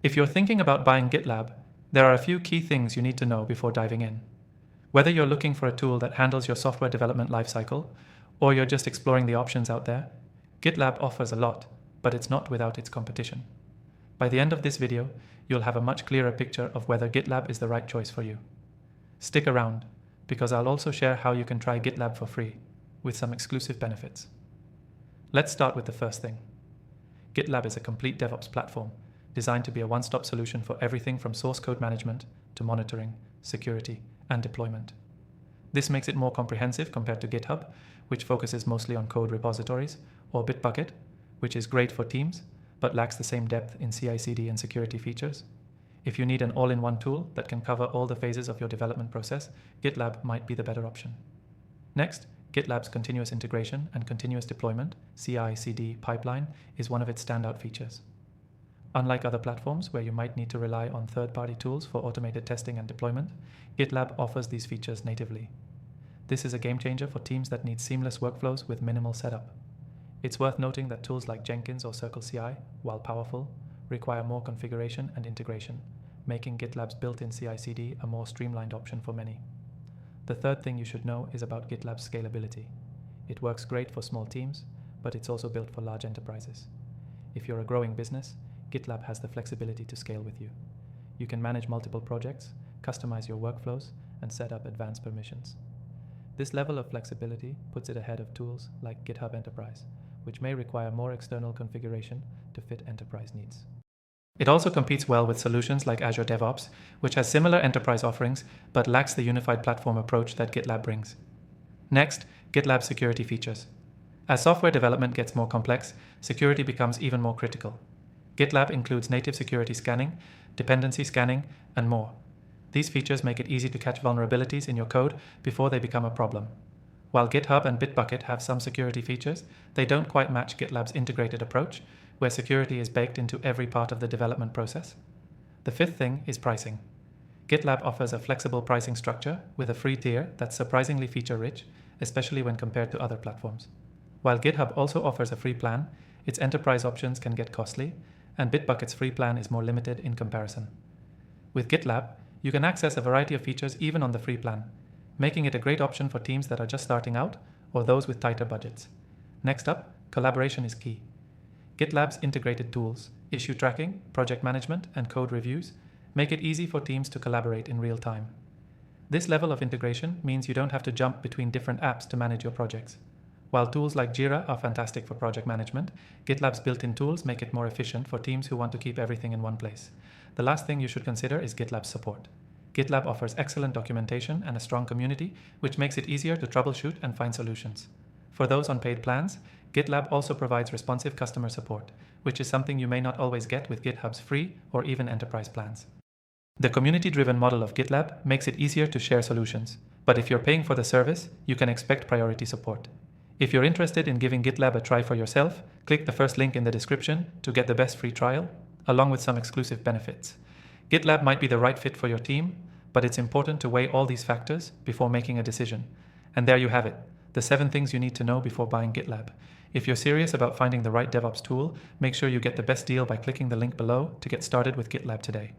If you're thinking about buying GitLab, there are a few key things you need to know before diving in. Whether you're looking for a tool that handles your software development lifecycle, or you're just exploring the options out there, GitLab offers a lot, but it's not without its competition. By the end of this video, you'll have a much clearer picture of whether GitLab is the right choice for you. Stick around, because I'll also share how you can try GitLab for free, with some exclusive benefits. Let's start with the first thing. GitLab is a complete DevOps platform designed to be a one-stop solution for everything from source code management to monitoring, security, and deployment. This makes it more comprehensive compared to GitHub, which focuses mostly on code repositories, or Bitbucket, which is great for teams, but lacks the same depth in CI/CD and security features. If you need an all-in-one tool that can cover all the phases of your development process, GitLab might be the better option. Next, GitLab's continuous integration and continuous deployment (CI/CD) pipeline is one of its standout features. Unlike other platforms where you might need to rely on third-party tools for automated testing and deployment, GitLab offers these features natively. This is a game changer for teams that need seamless workflows with minimal setup. It's worth noting that tools like Jenkins or CircleCI, while powerful, require more configuration and integration, making GitLab's built-in CI/CD a more streamlined option for many. The third thing you should know is about GitLab's scalability. It works great for small teams, but it's also built for large enterprises. If you're a growing business, GitLab has the flexibility to scale with you. You can manage multiple projects, customize your workflows, and set up advanced permissions. This level of flexibility puts it ahead of tools like GitHub Enterprise, which may require more external configuration to fit enterprise needs. It also competes well with solutions like Azure DevOps, which has similar enterprise offerings but lacks the unified platform approach that GitLab brings. Next, GitLab security features. As software development gets more complex, security becomes even more critical. GitLab includes native security scanning, dependency scanning, and more. These features make it easy to catch vulnerabilities in your code before they become a problem. While GitHub and Bitbucket have some security features, they don't quite match GitLab's integrated approach, where security is baked into every part of the development process. The fifth thing is pricing. GitLab offers a flexible pricing structure with a free tier that's surprisingly feature-rich, especially when compared to other platforms. While GitHub also offers a free plan, its enterprise options can get costly, and Bitbucket's free plan is more limited in comparison. With GitLab, you can access a variety of features even on the free plan, making it a great option for teams that are just starting out or those with tighter budgets. Next up, collaboration is key. GitLab's integrated tools, issue tracking, project management, and code reviews make it easy for teams to collaborate in real time. This level of integration means you don't have to jump between different apps to manage your projects. While tools like Jira are fantastic for project management, GitLab's built-in tools make it more efficient for teams who want to keep everything in one place. The last thing you should consider is GitLab support. GitLab offers excellent documentation and a strong community, which makes it easier to troubleshoot and find solutions. For those on paid plans, GitLab also provides responsive customer support, which is something you may not always get with GitHub's free or even enterprise plans. The community-driven model of GitLab makes it easier to share solutions, but if you're paying for the service, you can expect priority support. If you're interested in giving GitLab a try for yourself, click the first link in the description to get the best free trial, along with some exclusive benefits. GitLab might be the right fit for your team, but it's important to weigh all these factors before making a decision. And there you have it, the 7 things you need to know before buying GitLab. If you're serious about finding the right DevOps tool, make sure you get the best deal by clicking the link below to get started with GitLab today.